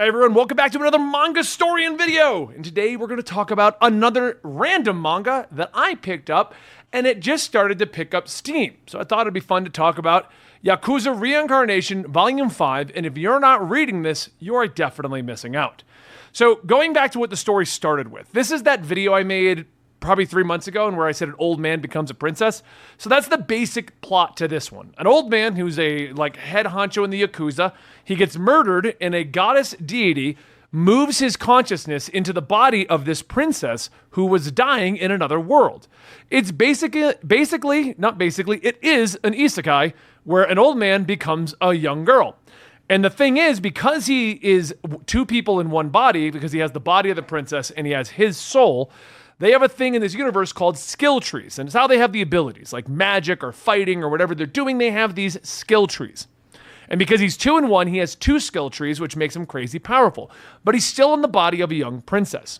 Hey everyone, welcome back to another manga story and video. And today we're going to talk about another random manga that I picked up, and it just started to pick up steam. So I thought it'd be fun to talk about Yakuza Reincarnation Volume 5, and if you're not reading this, you're definitely missing out. So going back to what the story started with, this is that video I made probably 3 months ago, and where I said an old man becomes a princess. So that's the basic plot to this one. An old man who's a head honcho in the Yakuza, he gets murdered, and a goddess deity moves his consciousness into the body of this princess who was dying in another world. It's it is an isekai where an old man becomes a young girl. And the thing is, because he is two people in one body, because he has the body of the princess and he has his soul, they have a thing in this universe called skill trees, and it's how they have the abilities, like magic or fighting or whatever they're doing, they have these skill trees. And because he's 2 in 1, he has 2 skill trees, which makes him crazy powerful. But he's still in the body of a young princess.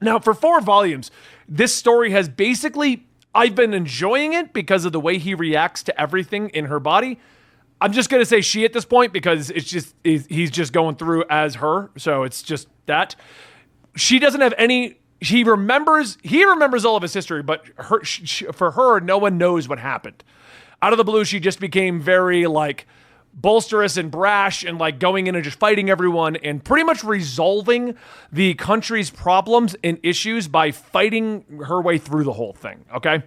Now, for 4 volumes, this story has basically, I've been enjoying it because of the way he reacts to everything in her body. I'm just going to say she at this point because he's just going through as her, so it's just that. She doesn't have any... He remembers all of his history, but for her, no one knows what happened. Out of the blue, she just became very bolsterous and brash and going in and just fighting everyone and pretty much resolving the country's problems and issues by fighting her way through the whole thing, okay?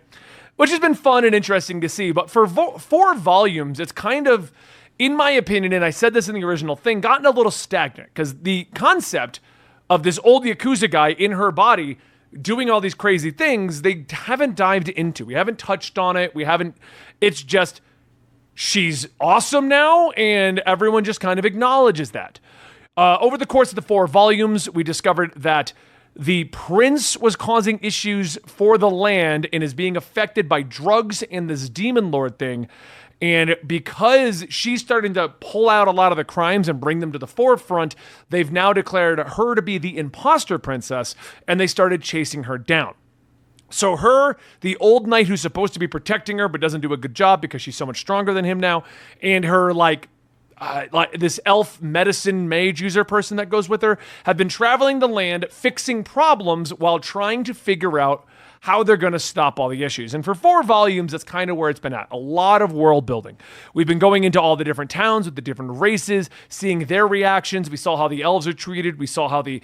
Which has been fun and interesting to see, but for 4 volumes, it's kind of, in my opinion, and I said this in the original thing, gotten a little stagnant because the concept of this old Yakuza guy in her body doing all these crazy things, they haven't dived into. We haven't touched on it. It's just, she's awesome now, and everyone just kind of acknowledges that. Over the course of the 4 volumes, we discovered that the prince was causing issues for the land and is being affected by drugs and this demon lord thing. And because she's starting to pull out a lot of the crimes and bring them to the forefront, they've now declared her to be the imposter princess, and they started chasing her down. So her, the old knight who's supposed to be protecting her but doesn't do a good job because she's so much stronger than him now, and her this elf medicine mage user person that goes with her have been traveling the land fixing problems while trying to figure out how they're going to stop all the issues. And for 4 volumes, that's kind of where it's been at. A lot of world building. We've been going into all the different towns with the different races, seeing their reactions. We saw how the elves are treated. We saw how the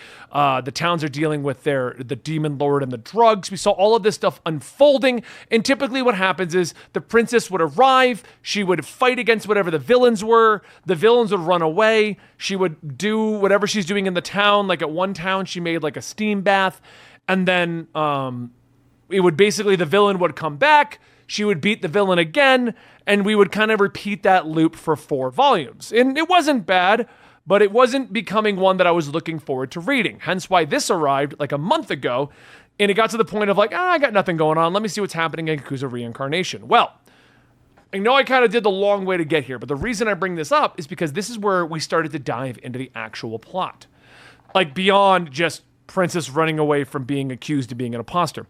towns are dealing with the demon lord and the drugs. We saw all of this stuff unfolding. And typically what happens is the princess would arrive. She would fight against whatever the villains were. The villains would run away. She would do whatever she's doing in the town. Like at one town, she made a steam bath. And then... the villain would come back, she would beat the villain again, and we would kind of repeat that loop for 4 volumes. And it wasn't bad, but it wasn't becoming one that I was looking forward to reading. Hence why this arrived a month ago, and it got to the point of I got nothing going on, let me see what's happening in Yakuza Reincarnation. Well, I know I kind of did the long way to get here, but the reason I bring this up is because this is where we started to dive into the actual plot. Beyond just princess running away from being accused of being an imposter.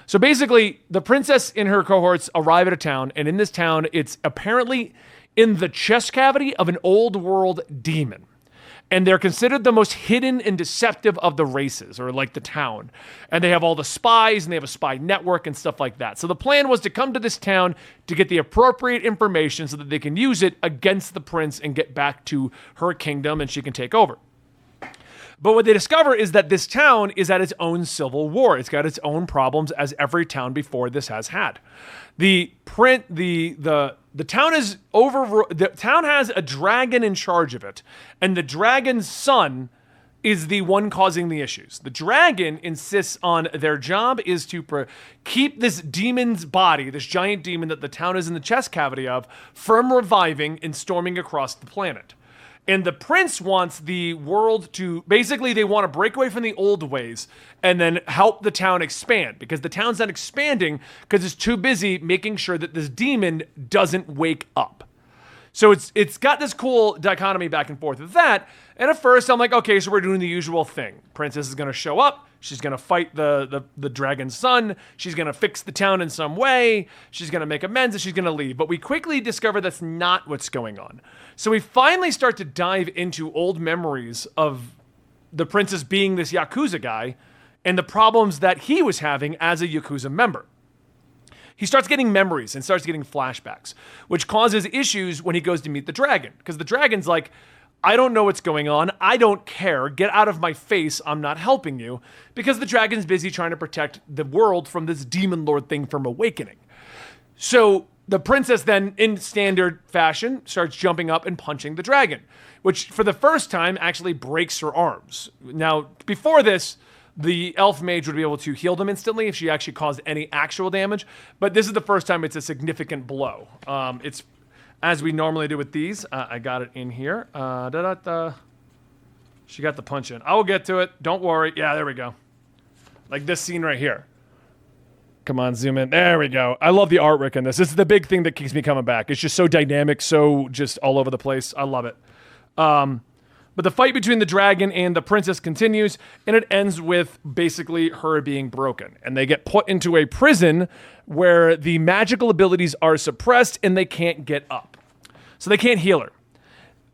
So basically, the princess and her cohorts arrive at a town, and in this town, it's apparently in the chest cavity of an old world demon. And they're considered the most hidden and deceptive of the races, or the town. And they have all the spies, and they have a spy network and stuff like that. So the plan was to come to this town to get the appropriate information so that they can use it against the prince and get back to her kingdom, and she can take over. But what they discover is that this town is at its own civil war. It's got its own problems, as every town before this has had. The town is the town has a dragon in charge of it, and the dragon's son is the one causing the issues. The dragon insists on their job is to keep this demon's body, this giant demon that the town is in the chest cavity of, from reviving and storming across the planet. And the prince wants the world to, basically they want to break away from the old ways and then help the town expand, because the town's not expanding because it's too busy making sure that this demon doesn't wake up. So it's got this cool dichotomy back and forth with that. And at first I'm like, okay, so we're doing the usual thing. Princess is going to show up. She's going to fight the dragon's son. She's going to fix the town in some way. She's going to make amends and she's going to leave. But we quickly discover that's not what's going on. So we finally start to dive into old memories of the princess being this Yakuza guy and the problems that he was having as a Yakuza member. He starts getting memories and starts getting flashbacks, which causes issues when he goes to meet the dragon. Because the dragon's like, I don't know what's going on. I don't care. Get out of my face. I'm not helping you. Because the dragon's busy trying to protect the world from this demon lord thing from awakening. So the princess then, in standard fashion, starts jumping up and punching the dragon, which for the first time actually breaks her arms. Now, before this, the elf mage would be able to heal them instantly if she actually caused any actual damage. But this is the first time it's a significant blow. It's as we normally do with these. I got it in here. She got the punch in. I will get to it. Don't worry. Yeah, there we go. Like this scene right here. Come on, zoom in. There we go. I love the artwork in this. This is the big thing that keeps me coming back. It's just so dynamic, so just all over the place. I love it. But the fight between the dragon and the princess continues, and it ends with basically her being broken. And they get put into a prison where the magical abilities are suppressed and they can't get up. So they can't heal her.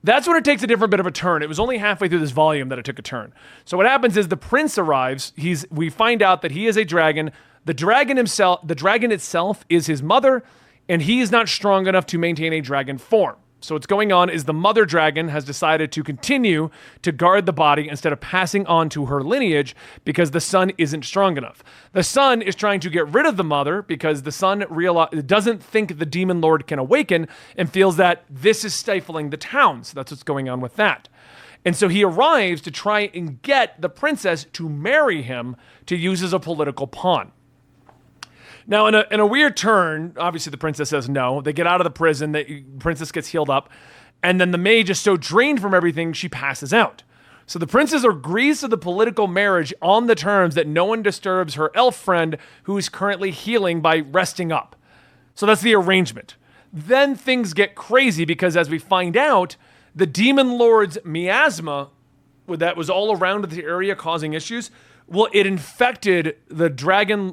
That's when it takes a different bit of a turn. It was only halfway through this volume that it took a turn. So what happens is the prince arrives. We find out that he is a dragon. The dragon itself is his mother, and he is not strong enough to maintain a dragon form. So what's going on is the mother dragon has decided to continue to guard the body instead of passing on to her lineage because the son isn't strong enough. The son is trying to get rid of the mother because the son doesn't think the demon lord can awaken and feels that this is stifling the town. So that's what's going on with that. And so he arrives to try and get the princess to marry him to use as a political pawn. Now, in a weird turn, obviously the princess says no. They get out of the prison. The princess gets healed up. And then the mage is so drained from everything, she passes out. So the princess agrees to the political marriage on the terms that no one disturbs her elf friend who is currently healing by resting up. So that's the arrangement. Then things get crazy because as we find out, the demon lord's miasma that was all around the area causing issues, well, it infected the dragon...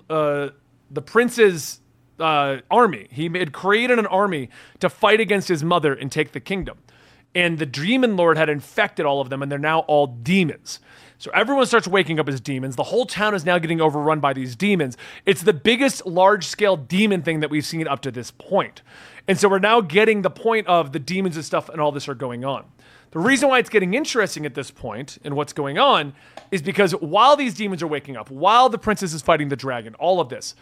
the prince's army. He had created an army to fight against his mother and take the kingdom. And the demon lord had infected all of them, and they're now all demons. So everyone starts waking up as demons. The whole town is now getting overrun by these demons. It's the biggest large-scale demon thing that we've seen up to this point. And so we're now getting the point of the demons and stuff and all this are going on. The reason why it's getting interesting at this point and what's going on is because while these demons are waking up, while the princess is fighting the dragon, all of this,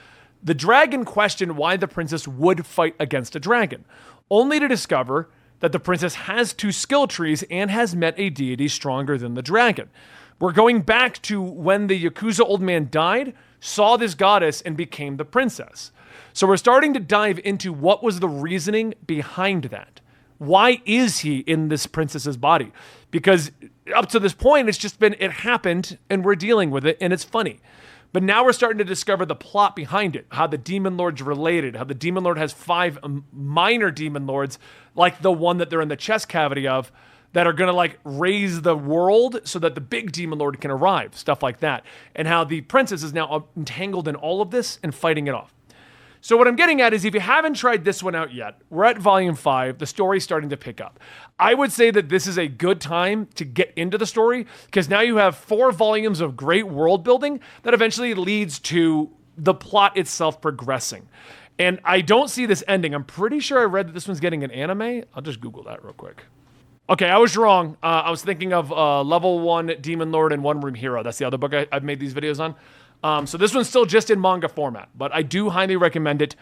the dragon questioned why the princess would fight against a dragon, only to discover that the princess has 2 skill trees and has met a deity stronger than the dragon. We're going back to when the Yakuza old man died, saw this goddess, and became the princess. So we're starting to dive into what was the reasoning behind that. Why is he in this princess's body? Because up to this point, it's just been, it happened, and we're dealing with it, and it's funny. But now we're starting to discover the plot behind it, how the demon lord's related, how the demon lord has 5 minor demon lords, like the one that they're in the chest cavity of, that are going to like raise the world so that the big demon lord can arrive, stuff like that. And how the princess is now entangled in all of this and fighting it off. So what I'm getting at is if you haven't tried this one out yet, we're at volume 5, the story's starting to pick up. I would say that this is a good time to get into the story because now you have 4 volumes of great world building that eventually leads to the plot itself progressing. And I don't see this ending. I'm pretty sure I read that this one's getting an anime. I'll just Google that real quick. Okay, I was wrong. I was thinking of Level 1 Demon Lord and One Room Hero. That's the other book I've made these videos on. So this one's still just in manga format, but I do highly recommend it.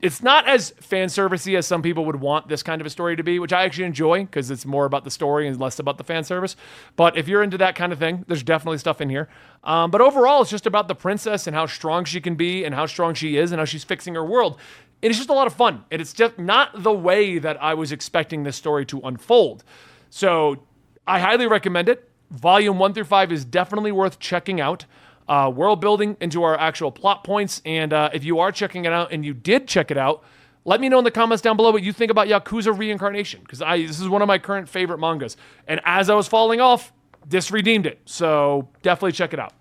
It's not as fan servicey as some people would want this kind of a story to be, which I actually enjoy because it's more about the story and less about the fan service. But if you're into that kind of thing, there's definitely stuff in here. But overall, it's just about the princess and how strong she can be and how strong she is and how she's fixing her world. And it's just a lot of fun. And it's just not the way that I was expecting this story to unfold. So I highly recommend it. Volume 1 through 5 is definitely worth checking out. World building into our actual plot points. And if you are checking it out and you did check it out, Let me know in the comments down below what you think about Yakuza Reincarnation, because this is one of my current favorite mangas. And as I was falling off, this redeemed it. So definitely check it out.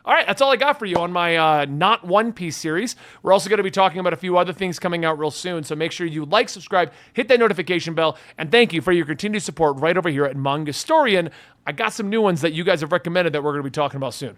All right, that's all I got for you on my Not One Piece series. We're also going to be talking about a few other things coming out real soon, so make sure you like, subscribe, hit that notification bell, and thank you for your continued support right over here at Mangastorian. I got some new ones that you guys have recommended that we're going to be talking about soon.